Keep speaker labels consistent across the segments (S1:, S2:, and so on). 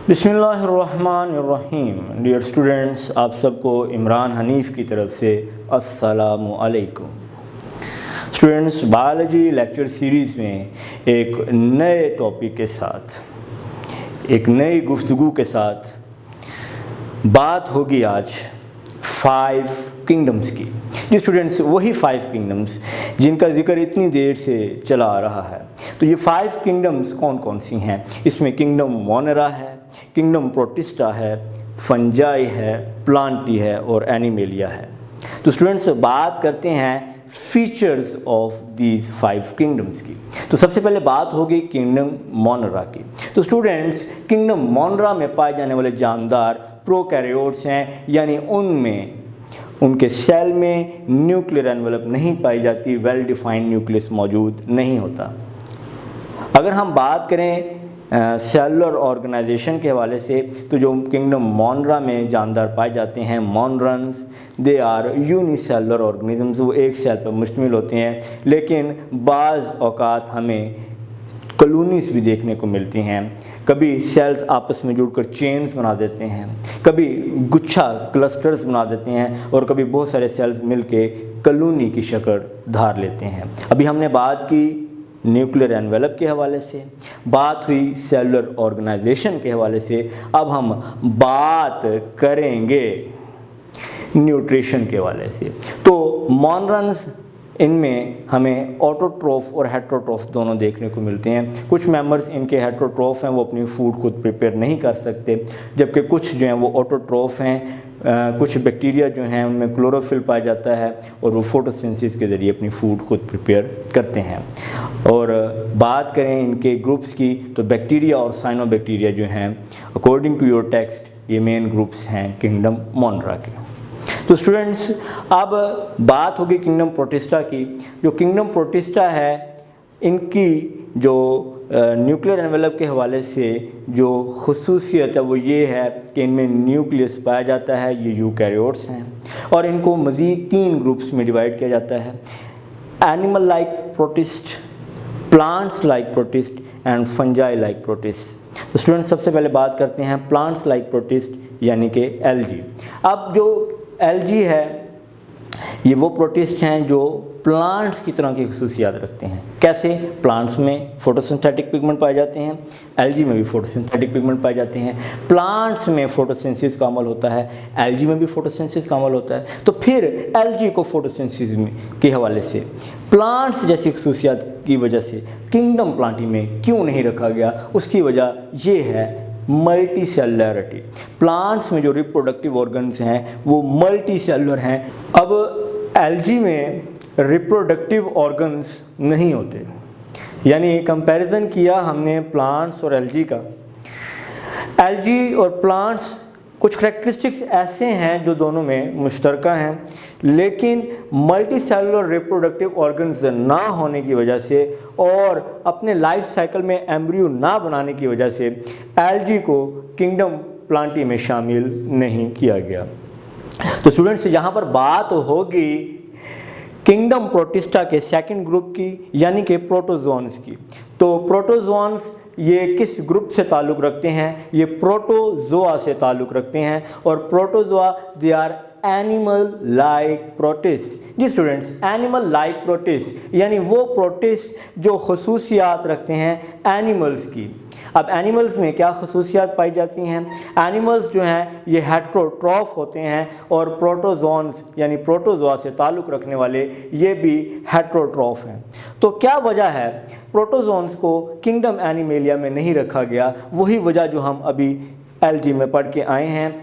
S1: बिस्मिल्लाहिर्रहमानिर्रहीम। Dear students, आप सबको इमरान हनीफ़ की तरफ से अस्सलामु अलैकुम। स्टूडेंट्स, बायोलॉजी लेक्चर सीरीज़ में एक नए टॉपिक के साथ, एक नई गुफ्तगू के साथ बात होगी आज 5 किंगडम्स की। जी स्टूडेंट्स, वही 5 किंगडम्स जिनका जिक्र इतनी देर से चला आ रहा है। तो ये 5 किंगडम्स कौन कौन सी हैं? इसमें किंगडम मोनेरा है, किंगडम प्रोटिस्टा है, फंजाई है, प्लांटी है और एनिमेलिया है। तो स्टूडेंट्स, बात करते हैं फीचर्स ऑफ दीज 5 किंगडम्स की। तो सबसे पहले बात होगी किंगडम मोनेरा की। तो स्टूडेंट्स, किंगडम मोनेरा में पाए जाने वाले जानदार प्रोकैरियोट्स हैं, यानी उनमें उनके सेल में न्यूक्लियर एनवेलप नहीं पाई जाती, वेल डिफाइंड न्यूक्लियस मौजूद नहीं होता। अगर हम बात करें सेलुलर ऑर्गेनाइजेशन के हवाले से, तो जो किंगडम मोनेरा में जानदार पाए जाते हैं मोनरन्स, दे आर यूनिसेलुलर ऑर्गेनिजम्स, वो एक सेल पर मुश्तमिल होते हैं। लेकिन बाज़ औक़ात हमें कॉलोनीज़ भी देखने को मिलती हैं। कभी सेल्स आपस में जुड़कर चेन्स बना देते हैं, कभी गुच्छा क्लस्टर्स बना देते हैं और कभी बहुत सारे सेल्स मिलके कॉलोनी की शक्ल धार लेते हैं। अभी हमने बात की न्यूक्लियर एनवेलप के हवाले से, बात हुई सेलुलर ऑर्गेनाइजेशन के हवाले से, अब हम बात करेंगे न्यूट्रिशन के हवाले से। तो मोनरन्स, इनमें हमें ऑटोट्रोफ और हेट्रोट्रोफ दोनों देखने को मिलते हैं। कुछ मेंबर्स इनके हेट्रोट्रोफ हैं, वो अपनी फूड खुद प्रिपेयर नहीं कर सकते, जबकि कुछ जो हैं वो ऑटोट्रोफ हैं। कुछ बैक्टीरिया जो हैं उनमें क्लोरोफिल पाया जाता है और वो फोटोसिंथेसिस के ज़रिए अपनी फूड खुद प्रिपेयर करते हैं। और बात करें इनके ग्रुप्स की, तो बैक्टीरिया और साइनोबैक्टीरिया जो हैं, अकॉर्डिंग टू योर टेक्स्ट, ये मेन ग्रुप्स हैं किंगडम मोनेरा के। तो स्टूडेंट्स, अब बात होगी किंगडम प्रोटिस्टा की। जो किंगडम प्रोटिस्टा है, इनकी जो न्यूक्लियर एनवेलप के हवाले से जो खुसूसियत है वो ये है कि इनमें न्यूक्लियस पाया जाता है, ये यूकैरियोट्स हैं, और इनको मज़ीद 3 ग्रुप्स में डिवाइड किया जाता है: animal like protist, plants like protist and fungi like protist. तो स्टूडेंट्स, सबसे पहले बात करते हैं प्लांट्स लाइक प्रोटिस्ट यानी कि एल्गी। अब जो एल्गी है, ये वो प्रोटिस्ट हैं जो प्लांट्स की तरह की खुसूसियात रखते हैं। कैसे? प्लांट्स में फोटोसिंथेटिक पिगमेंट पाए जाते हैं, एल्गी में भी फोटोसिंथेटिक पिगमेंट पाए जाते हैं। प्लांट्स में फोटोसिंथेसिस का अमल होता है, एल्गी में भी फोटोसिंथेसिस का अमल होता है। तो फिर एल्गी को फोटोसिंथेसिस के हवाले से प्लांट्स जैसी खुसूसियात की वजह से किंगडम प्लांटी में क्यों नहीं रखा गया? उसकी वजह ये है मल्टी सेलुलरिटी। प्लांट्स में जो रिप्रोडक्टिव ऑर्गन्स हैं वो मल्टी सेलुलर हैं। अब एल्गी में रिप्रोडक्टिव ऑर्गन्स नहीं होते, यानी कंपैरिजन किया हमने प्लांट्स और एल्गी का। एल्गी और प्लांट्स कुछ करैक्टरिस्टिक्स ऐसे हैं जो दोनों में मुश्तरका हैं, लेकिन मल्टी सेलुलर रिप्रोडक्टिव ऑर्गन्स ना होने की वजह से और अपने लाइफ साइकिल में एम्ब्रियो ना बनाने की वजह से एल्गी को किंगडम प्लांटी में शामिल नहीं किया गया। तो स्टूडेंट्स, यहाँ पर बात होगी किंगडम प्रोटिस्टा के सेकंड ग्रुप की, यानी कि प्रोटोजोन्स की। तो प्रोटोजोन्स ये किस ग्रुप से ताल्लुक़ रखते हैं? ये प्रोटोजोआ से ताल्लुक़ रखते हैं, और protozoa they are animal like protist. जी स्टूडेंट्स, एनिमल लाइक प्रोटिस्ट यानी वो प्रोटिस्ट जो खुसूसियात रखते हैं एनिमल्स की। अब एनिमल्स में क्या खुसूसियात पाई जाती हैं? एनिमल्स जो हैं ये हेट्रोट्रॉफ होते हैं, और प्रोटोजोन्स यानी प्रोटोजोआ से ताल्लुक़ रखने वाले ये भी हेट्रोट्रॉफ हैं। तो क्या वजह है प्रोटोजोन्स को किंगडम एनिमेलिया में नहीं रखा गया? वही वजह जो हम अभी एल्गी में पढ़ के आए हैं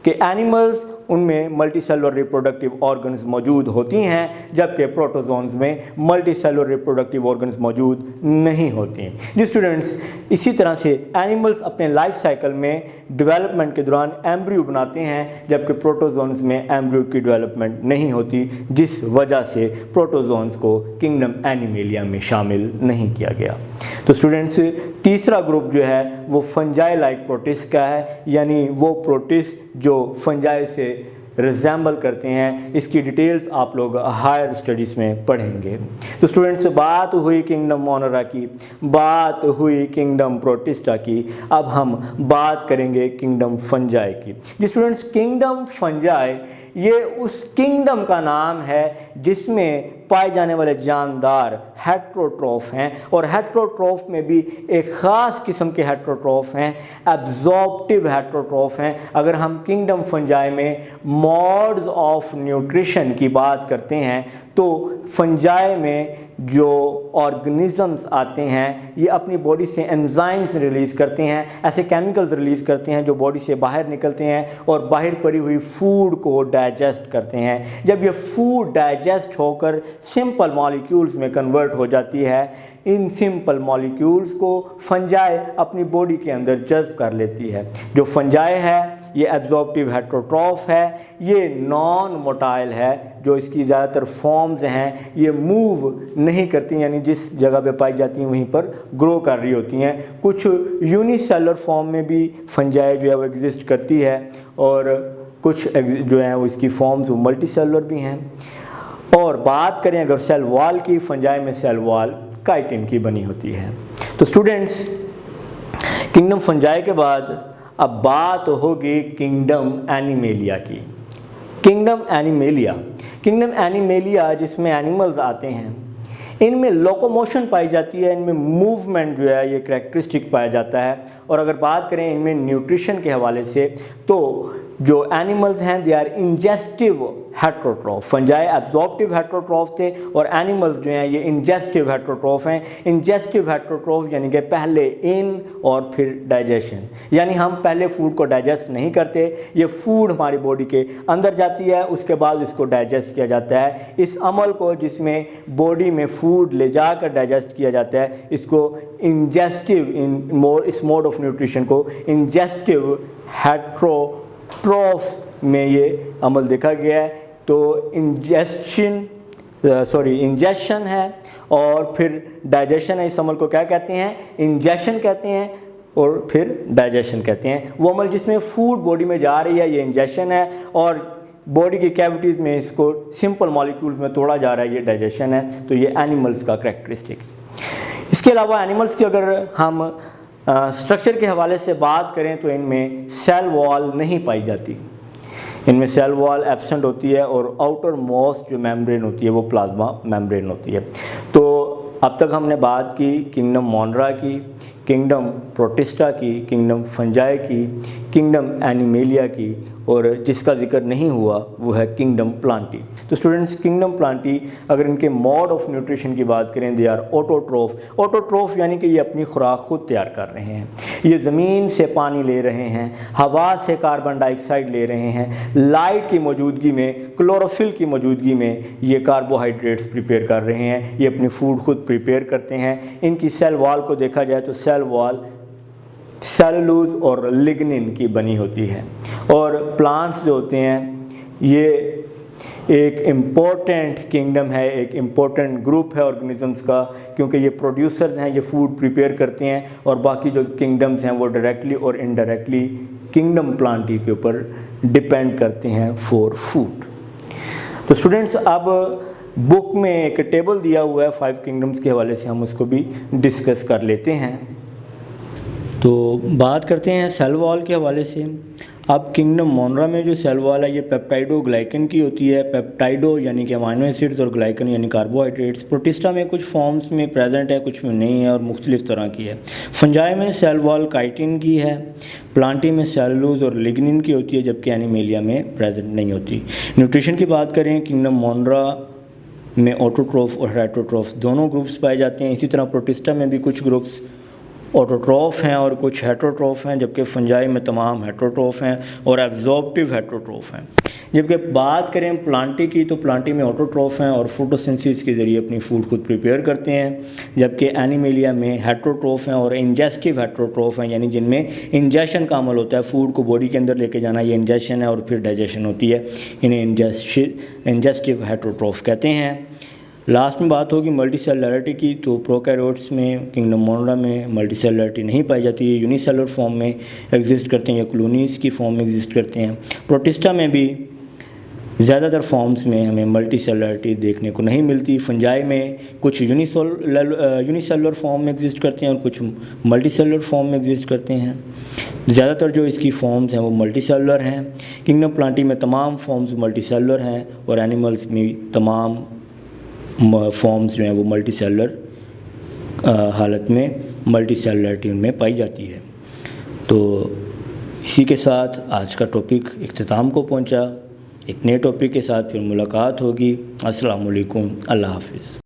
S1: कि एनिमल्स, उनमें मल्टी सेलुलर रिप्रोडक्टिव ऑर्गन्स मौजूद होती हैं, जबकि प्रोटोजोन्स में मल्टी सेलुलर रिप्रोडक्टिव ऑर्गन्स मौजूद नहीं होती। जी स्टूडेंट्स, इसी तरह से एनिमल्स अपने लाइफ साइकिल में डेवलपमेंट के दौरान एम्ब्रियो बनाते हैं, जबकि प्रोटोजोन्स में एम्ब्रियो की डेवलपमेंट नहीं होती, जिस वजह से प्रोटोजोन्स को किंगडम एनिमेलिया में शामिल नहीं किया गया। तो स्टूडेंट्स, तीसरा ग्रुप जो है वो फंजाई लाइक प्रोटिस्ट का है, यानी वो प्रोटिस्ट जो फंजाई से रिजेंबल करते हैं। इसकी डिटेल्स आप लोग हायर स्टडीज़ में पढ़ेंगे। तो स्टूडेंट्स, बात हुई किंगडम मोनरा की, बात हुई किंगडम प्रोटिस्टा की, अब हम बात करेंगे किंगडम फंजाई की। जी स्टूडेंट्स, किंगडम फंजाई ये उस किंगडम का नाम है जिसमें पाए जाने वाले जानदार हेट्रोट्रॉफ हैं, और हेट्रोट्रॉफ में भी एक ख़ास किस्म के हेट्रोट्रॉफ हैं, एब्जॉर्प्टिव हेट्रोट्रॉफ हैं। अगर हम किंगडम फंजाई में मोड्स ऑफ न्यूट्रिशन की बात करते हैं तो फंजाई में जो ऑर्गेनिजम्स आते हैं ये अपनी बॉडी से एंजाइम्स रिलीज़ करते हैं, ऐसे केमिकल्स रिलीज़ करते हैं जो बॉडी से बाहर निकलते हैं और बाहर पड़ी हुई फूड को डाइजेस्ट करते हैं। जब ये फूड डाइजेस्ट होकर सिंपल मॉलिक्यूल्स में कन्वर्ट हो जाती है, इन सिंपल मॉलिक्यूल्स को फंजाई अपनी बॉडी के अंदर जज्ब कर लेती है। जो फंजाई है ये एब्जॉर्प्टिव हेट्रोट्रॉफ है, ये नॉन मोटाइल है, जो इसकी ज़्यादातर फॉर्म्स हैं ये मूव नहीं करती, यानी जिस जगह पे पाई जाती हैं वहीं पर ग्रो कर रही होती हैं। कुछ यूनिसेलुलर फॉर्म में भी फंजाई जो है वो एग्जिस्ट करती है, और कुछ जो है वो इसकी फॉर्म्स वो मल्टीसेलुलर भी हैं। और बात करें अगर सेल वॉल की, फंजाई में सेल वॉल काइटिन की बनी होती है। तो स्टूडेंट्स, किंगडम फंजाई के बाद अब बात होगी किंगडम एनिमेलिया की। किंगडम एनिमेलिया जिसमें एनिमल्स आते हैं, इनमें लोकोमोशन पाई जाती है, इनमें मूवमेंट जो है ये करैक्टरिस्टिक पाया जाता है। और अगर बात करें इनमें न्यूट्रिशन के हवाले से तो जो एनिमल्स हैं they are ingestive heterotroph. Fungi absorptive heterotroph थे और एनिमल्स जो हैं ये इंजेस्टिव हेट्रोट्रॉफ हैं। इंजेस्टिव हेट्रोट्रॉफ यानी कि पहले इन और फिर डाइजेशन, यानी हम पहले फूड को डाइजेस्ट नहीं करते, ये फूड हमारी बॉडी के अंदर जाती है, उसके बाद इसको डाइजेस्ट किया जाता है। इस अमल को जिसमें बॉडी में फूड ले जाकर डाइजेस्ट किया जाता है इसको इंजेस्टिव, इस मोड ऑफ न्यूट्रिशन को इंजेस्टिव हेट्रोट्रॉफ्स में ये अमल देखा गया है। तो इंजेशन है और फिर डाइजेशन है। इस अमल को क्या कहते हैं? इंजेशन कहते हैं और फिर डाइजेशन कहते हैं। वो अमल जिसमें फूड बॉडी में जा रही है ये इंजेशन है, और बॉडी की कैविटीज़ में इसको सिंपल मॉलिक्यूल्स में तोड़ा जा रहा है ये डाइजेशन है। तो ये एनिमल्स का करैक्टरिस्टिक। इसके अलावा एनिमल्स की अगर हम स्ट्रक्चर के हवाले से बात करें तो इनमें सेल वॉल नहीं पाई जाती, इनमें सेल वॉल एब्सेंट होती है, और आउटर मोस्ट जो मेम्ब्रेन होती है वो प्लाज्मा मेम्ब्रेन होती है। तो अब तक हमने बात की किंगडम मोनरा की, किंगडम प्रोटिस्टा की, किंगडम फंजाई की, किंगडम एनिमेलिया की, और जिसका जिक्र नहीं हुआ वो है किंगडम प्लांटी। तो स्टूडेंट्स, किंगडम प्लांटी अगर इनके मोड ऑफ न्यूट्रिशन की बात करें दे आर ऑटोट्रोफ। ऑटोट्रोफ यानी कि ये अपनी खुराक खुद तैयार कर रहे हैं, ये ज़मीन से पानी ले रहे हैं, हवा से कार्बन डाइऑक्साइड ले रहे हैं, लाइट की मौजूदगी में, क्लोरोफिल की मौजूदगी में ये कार्बोहाइड्रेट्स प्रिपेयर कर रहे हैं, ये अपनी फूड खुद प्रिपेयर करते हैं। इनकी सेल वॉल को देखा जाए तो सेल वॉल सेलुलोज और लिग्निन की बनी होती है। और प्लांट्स जो होते हैं ये एक इम्पोर्टेंट किंगडम है, एक इम्पोर्टेंट ग्रुप है ऑर्गेनिजम्स का, क्योंकि ये प्रोड्यूसर्स हैं, ये फूड प्रिपेयर करते हैं, और बाकी जो किंगडम्स हैं वो डायरेक्टली और इनडायरेक्टली किंगडम प्लांटी के ऊपर डिपेंड करते हैं फॉर फूड। तो स्टूडेंट्स, अब बुक में एक टेबल दिया हुआ है 5 किंगडम्स के हवाले से, हम उसको भी डिस्कस कर लेते हैं। तो बात करते हैं सेल वॉल के हवाले से। अब किंगडम मोनरा में जो सेल वॉल है ये पेप्टाइडो ग्लाइकन की होती है। पेप्टाइडो यानी कि अमाइनो एसिड्स और ग्लाइकन यानी कार्बोहाइड्रेट्स। प्रोटिस्टा में कुछ फॉर्म्स में प्रेजेंट है, कुछ में नहीं है, और मुख्तलिफ तरह की है। फंजाई में सेल वॉल काइटिन की है, प्लांटी में सेलुलोज और लिग्निन की होती है, जबकि एनिमेलिया में प्रेजेंट नहीं होती। न्यूट्रिशन की बात करें, किंगडम मोनरा में ऑटोट्रोफ और हेट्रोट्रोफ दोनों ग्रुप्स पाए जाते हैं। इसी तरह प्रोटिस्टा में भी कुछ ग्रुप्स ऑटोट्रोफ हैं और कुछ हेट्रोट्रोफ हैं, जबकि फंजाई में तमाम हेट्रोट्रोफ हैं और एब्जॉर्प्टिव हेट्रोट्रोफ हैं। जबकि बात करें प्लांटी की तो प्लांटी में ऑटोट्रोफ हैं और फोटोसिंथेसिस के ज़रिए अपनी फूड खुद प्रिपेयर करते हैं, जबकि एनिमेलिया में हेट्रोट्रोफ हैं और इंजेस्टिव हेट्रोट्रोफ हैं, यानी जिनमें इंजेशन का अमल होता है, फूड को बॉडी के अंदर लेके जाना, ये इंजेशन है और फिर डाइजेशन होती है, इन्हें इंजेस्टिव हेट्रोट्रोफ कहते हैं। लास्ट में बात होगी मल्टी सेलुलरिटी की। तो प्रोकैरियोट्स में किंगडम मोनरा में मल्टी सेलुलरिटी नहीं पाई जाती है, यूनिसेलुलर फॉर्म में एग्जिस्ट करते हैं या कॉलोनीज़ की फॉर्म में एग्जिस्ट करते हैं। प्रोटिस्टा में भी ज़्यादातर फॉर्म्स में हमें मल्टी सेलुलरिटी देखने को नहीं मिलती। फंजाई में कुछ यूनिसेलुलर फॉर्म में एग्जिस्ट करते हैं और कुछ मल्टी सेलुलर फॉर्म में एग्जिस्ट करते हैं। ज़्यादातर जो इसकी फॉर्म्स हैं वो मल्टी सेलुलर हैं। किंगडम प्लांटी में तमाम फॉर्म्स मल्टी सेलुलर हैं और एनिमल्स में तमाम फॉर्म्स जो हैं वो मल्टी सेलुलर हालत में मल्टी सेलुलरिटी उनमें पाई जाती है। तो इसी के साथ आज का टॉपिक इख्तिताम को पहुंचा। एक नए टॉपिक के साथ फिर मुलाकात होगी। अस्सलाम वालेकुम, अल्लाह हाफ़िज़।